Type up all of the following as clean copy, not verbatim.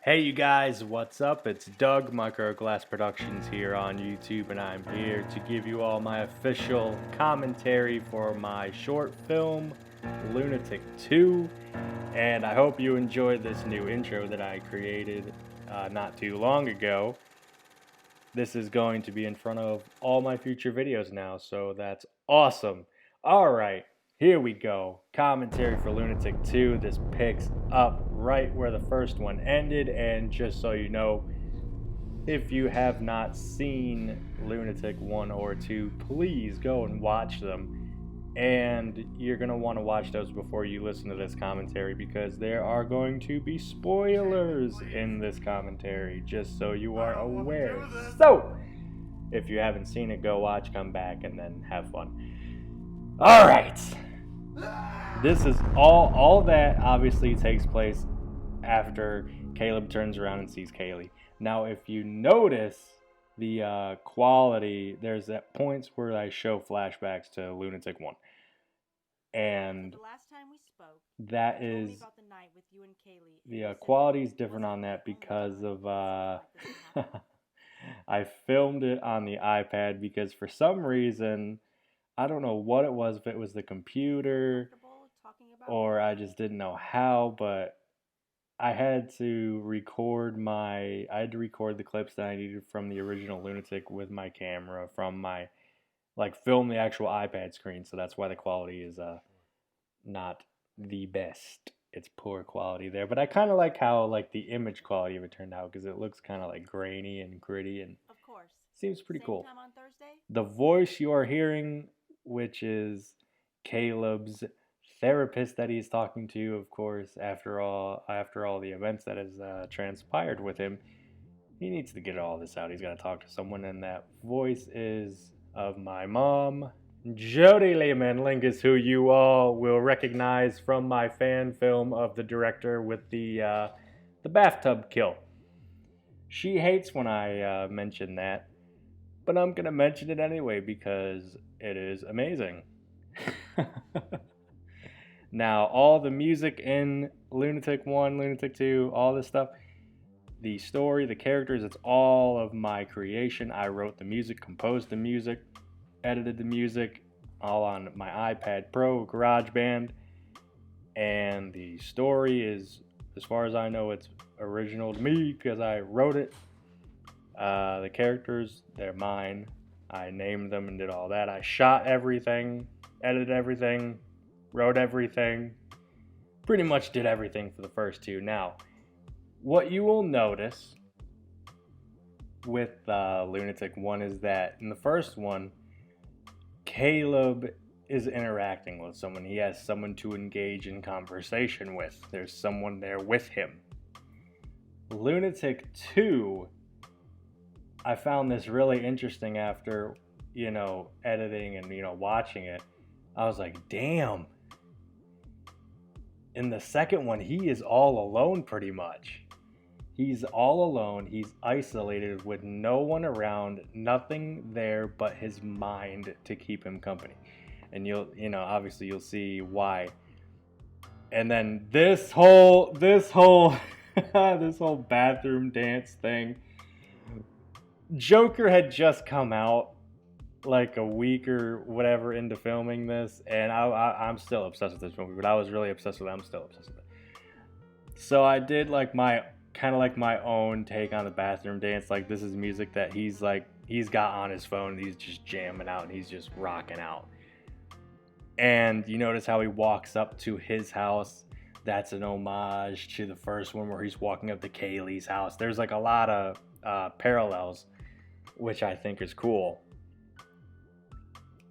Hey you guys, what's up? It's Doug, Micro Glass Productions here on YouTube, and I'm here to give you all my official commentary for my short film, Lunatic II, and I hope you enjoyed this new intro that I created not too long ago. This is going to be in front of all my future videos now, so that's awesome. Alright, here we go. Commentary for Lunatic II. This picks up right where the first one ended, and just so you know, if you have not seen Lunatic 1 or 2, please go and watch them. And you're going to want to watch those before you listen to this commentary, because there are going to be spoilers in this commentary, just so you are aware. So, if you haven't seen it, go watch, come back, and then have fun. Alright! This is all that obviously takes place after Caleb turns around and sees Kaylee. Now, if you notice the quality, there's at points where I show flashbacks to Lunatic 1. And the last time we spoke, that is about the night with you and Kaylee, the quality is different on that because of I filmed it on the iPad because for some reason, I don't know what it was, if it was the computer or I just didn't know how, but I had to record the clips that I needed from the original Lunatic with my camera from my, film the actual iPad screen, so that's why the quality is not the best. It's poor quality there, but I kind of like how the image quality of it turned out, because it looks kind of grainy and gritty, and of course, seems pretty cool. Time on Thursday? The voice you are hearing, which is Caleb's therapist that he's talking to, of course, after all the events that has transpired with him, he needs to get all this out. He's got to talk to someone, and that voice is of my mom, Jody Lehman Lingus, who you all will recognize from my fan film of the director with the bathtub kill. She hates when I mention that, but I'm gonna mention it anyway because it is amazing. Now, all the music in Lunatic 1, Lunatic 2, all this stuff, the story, the characters, it's all of my creation. I wrote the music, composed the music, edited the music, all on my iPad Pro, GarageBand. And the story is, as far as I know, it's original to me because I wrote it. The characters, they're mine. I named them and did all that. I shot everything, edited everything, wrote everything, pretty much did everything for the first two. Now, what you will notice with Lunatic 1 is that in the first one, Caleb is interacting with someone. He has someone to engage in conversation with. There's someone there with him. Lunatic 2, I found this really interesting after, editing and, watching it. I was like, damn. In the second one, he is all alone pretty much. He's all alone. He's isolated with no one around, nothing there but his mind to keep him company. And obviously you'll see why. And then this whole this whole bathroom dance thing. Joker had just come out a week or whatever into filming this, and I'm still obsessed with this movie, but I was really obsessed with it. I'm still obsessed with it. So I did my own take on the bathroom dance. This is music that he's got on his phone, and he's just jamming out and he's just rocking out. And you notice how he walks up to his house. That's an homage to the first one where he's walking up to Kaylee's house. There's a lot of parallels, which I think is cool.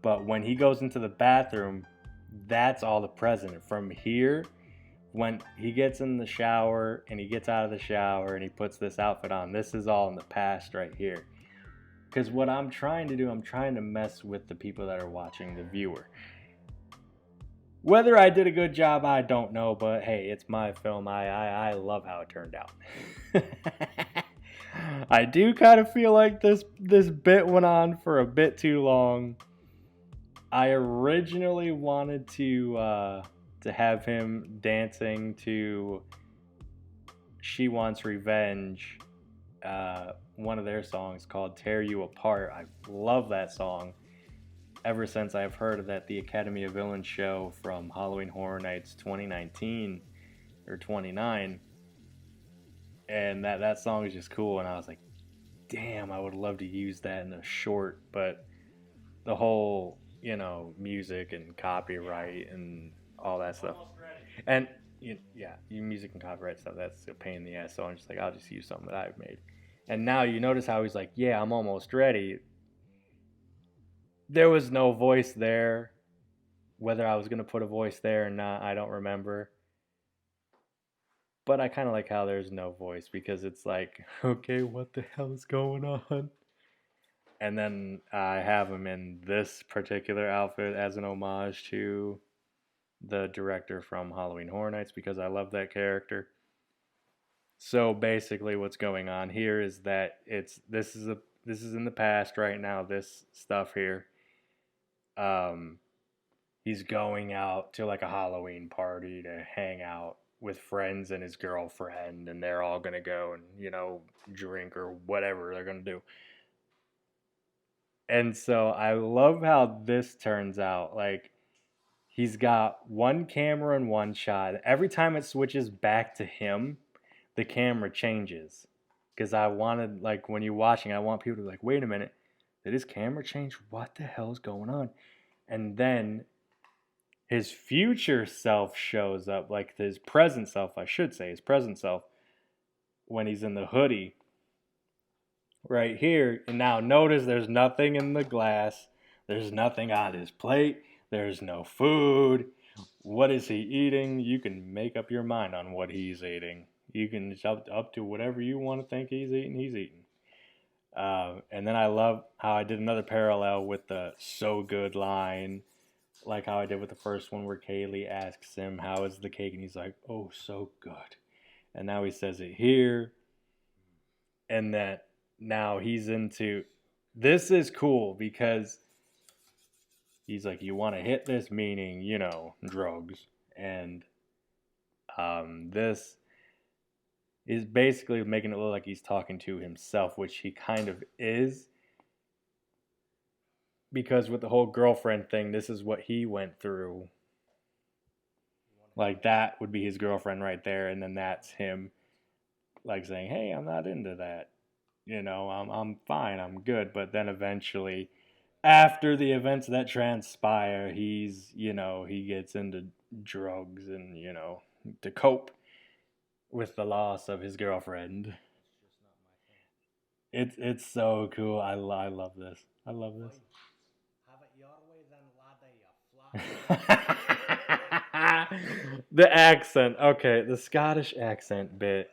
But when he goes into the bathroom, that's all the present. From here, when he gets in the shower and he gets out of the shower and he puts this outfit on, this is all in the past right here. Because what I'm trying to do, I'm trying to mess with the people that are watching, the viewer. Whether I did a good job, I don't know, but hey, it's my film. I love how it turned out. I do kind of feel like this bit went on for a bit too long. I originally wanted to have him dancing to She Wants Revenge, one of their songs called Tear You Apart. I love that song. Ever since I've heard of that, the Academy of Villains show from Halloween Horror Nights 2019 or 29, and that song is just cool. And I was like, damn, I would love to use that in a short, but the whole, music and copyright and all that stuff. And music and copyright stuff, that's a pain in the ass. So I'm just like, I'll just use something that I've made. And now you notice how he's like, yeah, I'm almost ready. There was no voice there. Whether I was going to put a voice there or not, I don't remember. But I kind of like how there's no voice, because it's like, okay, what the hell is going on? And then I have him in this particular outfit as an homage to the director from Halloween Horror Nights, because I love that character. So basically what's going on here is that this is in the past right now, this stuff here. He's going out to like a Halloween party to hang out with friends and his girlfriend, and they're all gonna go and drink or whatever they're gonna do. And so I love how this turns out. Like, he's got one camera and one shot. Every time it switches back to him, the camera changes. Because I wanted, like, when you're watching, I want people to be like, wait a minute, did his camera change? What the hell is going on? And then his future self shows up, like his present self, I should say, his present self, when he's in the hoodie. Right here, and now notice there's nothing in the glass. There's nothing on his plate. There's no food. What is he eating? You can make up your mind on what he's eating. You can, it's up to whatever you want to think he's eating, he's eating. And then I love how I did another parallel with the "so good" line, like how I did with the first one, where Kaylee asks him, how is the cake? And he's like, oh, so good. And now he says it here. And that now he's into, this is cool, because he's like, you want to hit this, meaning, drugs. And this is basically making it look like he's talking to himself, which he kind of is. Because with the whole girlfriend thing, this is what he went through. Like, that would be his girlfriend right there, and then that's him, like, saying, hey, I'm not into that. I'm fine, I'm good. But then eventually, after the events that transpire, he's, he gets into drugs and, to cope with the loss of his girlfriend. It's so cool. I love this. I love this. Have it your way then, laddie, you flat. The accent. Okay, the Scottish accent bit.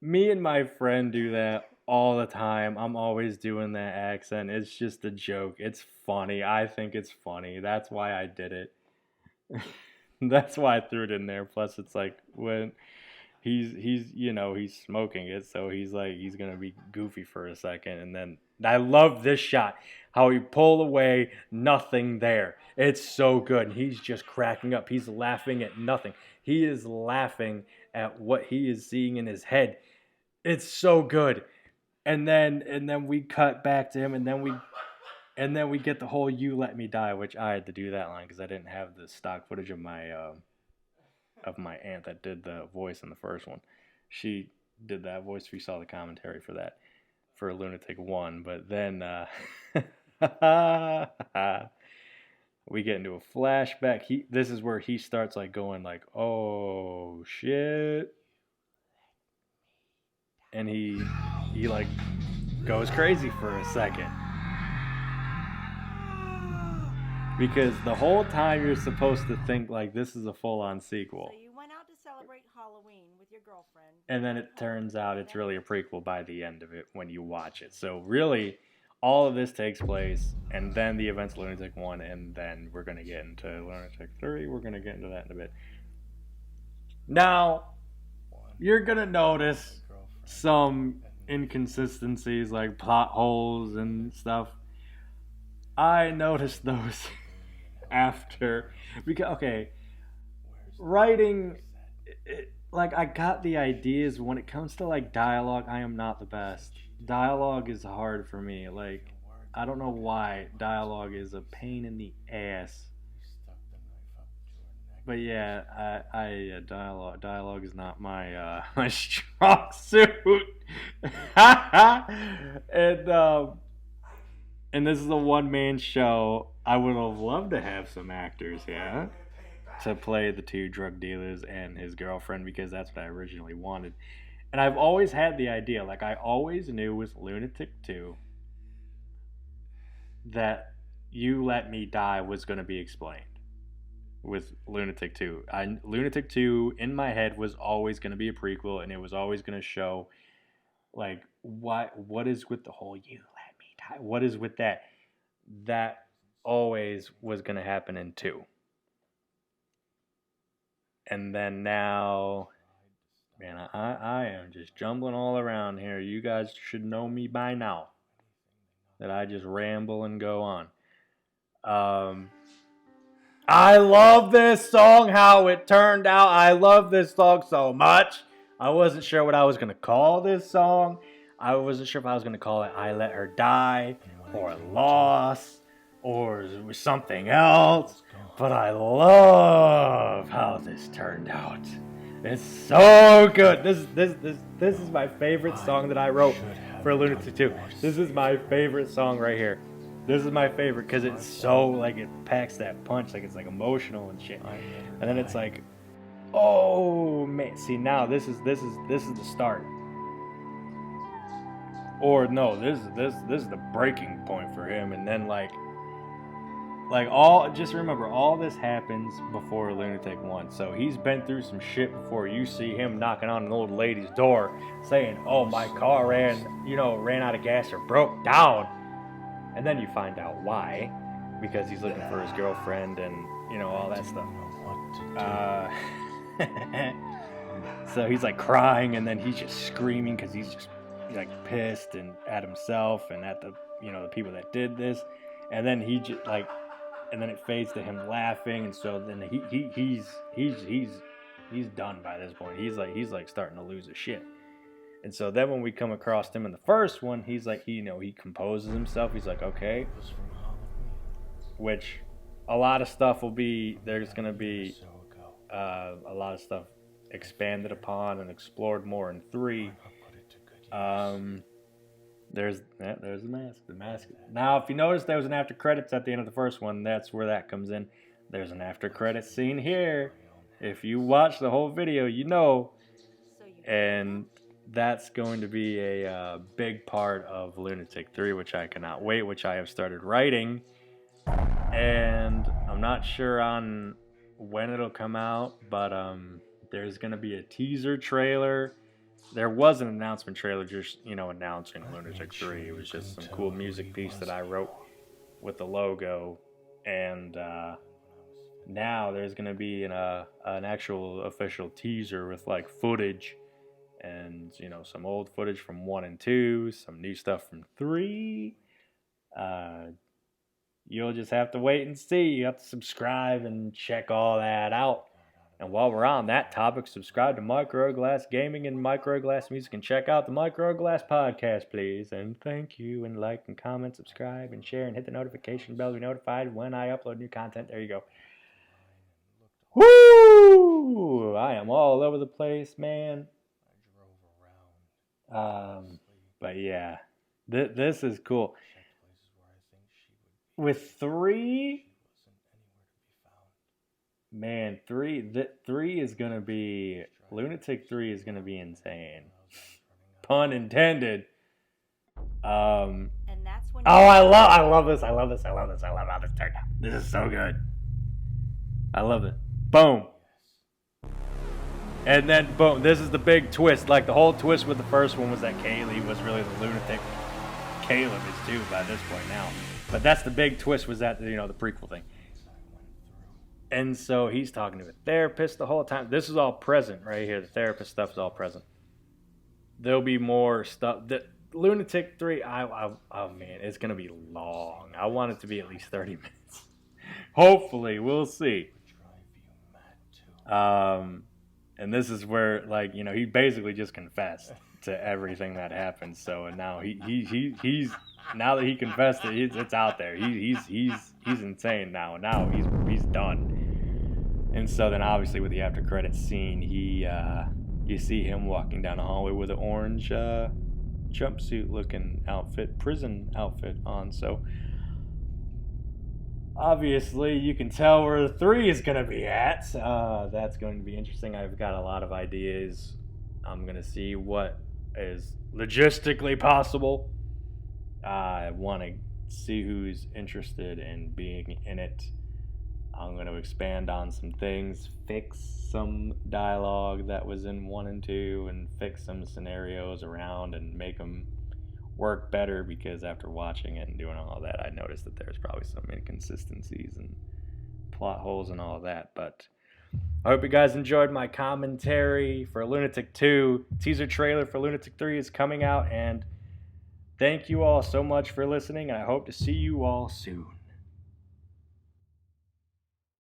Me and my friend do that all the time. I'm always doing that accent. It's just a joke. It's funny. I think it's funny. That's why I did it. That's why I threw it in there. Plus, it's like when he's smoking it, so he's like, he's gonna be goofy for a second, and then I love this shot. How he pulled away, nothing there. It's so good. And he's just cracking up. He's laughing at nothing. He is laughing at what he is seeing in his head. It's so good. And then we cut back to him, and then we get the whole "You Let Me Die," which I had to do that line because I didn't have the stock footage of my aunt that did the voice in the first one. She did that voice. We saw the commentary for that for Lunatic I, but then we get into a flashback. This is where he starts like going like, oh shit. And he like goes crazy for a second. Because the whole time you're supposed to think like this is a full-on sequel. So you went out to celebrate Halloween with your girlfriend. And then it turns out it's really a prequel by the end of it when you watch it. So really, all of this takes place, and then the events of Lunatic 1, and then we're going to get into Lunatic 3. We're going to get into that in a bit. Now, you're going to notice some inconsistencies, like plot holes and stuff. I noticed those after, because, okay, writing, like I got the ideas. When it comes to like dialogue, I am not the best. Dialogue is hard for me. Like I don't know why dialogue is a pain in the ass. But yeah, dialogue is not my my strong suit. and and this is a one man show. I would have loved to have some actors, yeah, to play the two drug dealers and his girlfriend because that's what I originally wanted. And I've always had the idea, like I always knew with Lunatic 2 that You Let Me Die was going to be explained with Lunatic 2. Lunatic 2 in my head was always going to be a prequel and it was always going to show like what is with the whole You Let Me Die? What is with that? That always was going to happen in 2. And then now, man, I am just jumbling all around here. You guys should know me by now that I just ramble and go on. I love this song, how it turned out. I love this song so much. I wasn't sure what I was going to call this song. I wasn't sure if I was going to call it I Let Her Die or Lost or something else. But I love how this turned out. It's so good. This is my favorite song that I wrote for Lunatic 2. This is my favorite song right here. This is my favorite because it's so like it packs that punch, like it's like emotional and shit. And then it's like, oh man, see now this is the start. Or no, this is the breaking point for him. And then like just remember all this happens before Lunatic 1. So he's been through some shit before you see him knocking on an old lady's door saying, "Oh, my car ran out of gas or broke down." And then you find out why, because he's looking for his girlfriend and, all that stuff. So he's like crying and then he's just screaming because he's just like pissed and at himself and at the, the people that did this. And then he just like, and then it fades to him laughing. And so then he's done by this point. He's like starting to lose his shit. And so then when we come across him in the first one, he's like, he composes himself. He's like, okay, which a lot of stuff there's going to be a lot of stuff expanded upon and explored more in 3. There's the mask. The mask. Now, if you notice, there was an after credits at the end of the first one. That's where that comes in. There's an after credits scene here. If you watch the whole video, you know. And that's going to be a big part of Lunatic 3, which I cannot wait, which I have started writing. And I'm not sure on when it'll come out, but there's going to be a teaser trailer. There was an announcement trailer just, announcing Lunatic 3. It was just some cool music piece that I wrote with the logo. And now there's going to be an actual official teaser with like footage and some old footage from 1 and 2, some new stuff from 3. You'll just have to wait and see. You have to subscribe and check all that out. And while we're on that topic, subscribe to Microglass Gaming and Microglass Music and check out the Microglass podcast, please. And thank you. And like and comment, subscribe and share and hit the notification bell to be notified when I upload new content. There you go. Woo! I am all over the place, man. But yeah, this is cool. With 3, man, 3 is gonna be Lunatic 3 is gonna be insane. Pun intended. And that's when I love this. I love how this turned out. This is so good. I love it. Boom. And then, boom, this is the big twist. Like, the whole twist with the first one was that Kaylee was really the lunatic. Caleb is too by this point now. But that's the big twist, was that, the prequel thing. And so he's talking to a therapist the whole time. This is all present right here. The therapist stuff is all present. There'll be more stuff. The Lunatic 3, oh man, it's going to be long. I want it to be at least 30 minutes. Hopefully, we'll see. And this is where, like, you know, he basically just confessed to everything that happened. So, and now he's now that he confessed it, it's out there. He's insane now. Now he's done. And so then, obviously, with the after credits scene, you see him walking down the hallway with an orange jumpsuit looking outfit, prison outfit on. So obviously you can tell where the 3 is going to be at. That's going to be interesting. I've got a lot of ideas. I'm going to see what is logistically possible. I want to see who's interested in being in it. I'm going to expand on some things, fix some dialogue that was in 1 and 2, and fix some scenarios around and make them work better, because after watching it and doing all that, I noticed that there's probably some inconsistencies and plot holes and all of that. But I hope you guys enjoyed my commentary for Lunatic 2. Teaser trailer for Lunatic 3 is coming out, and thank you all so much for listening, and I hope to see you all soon.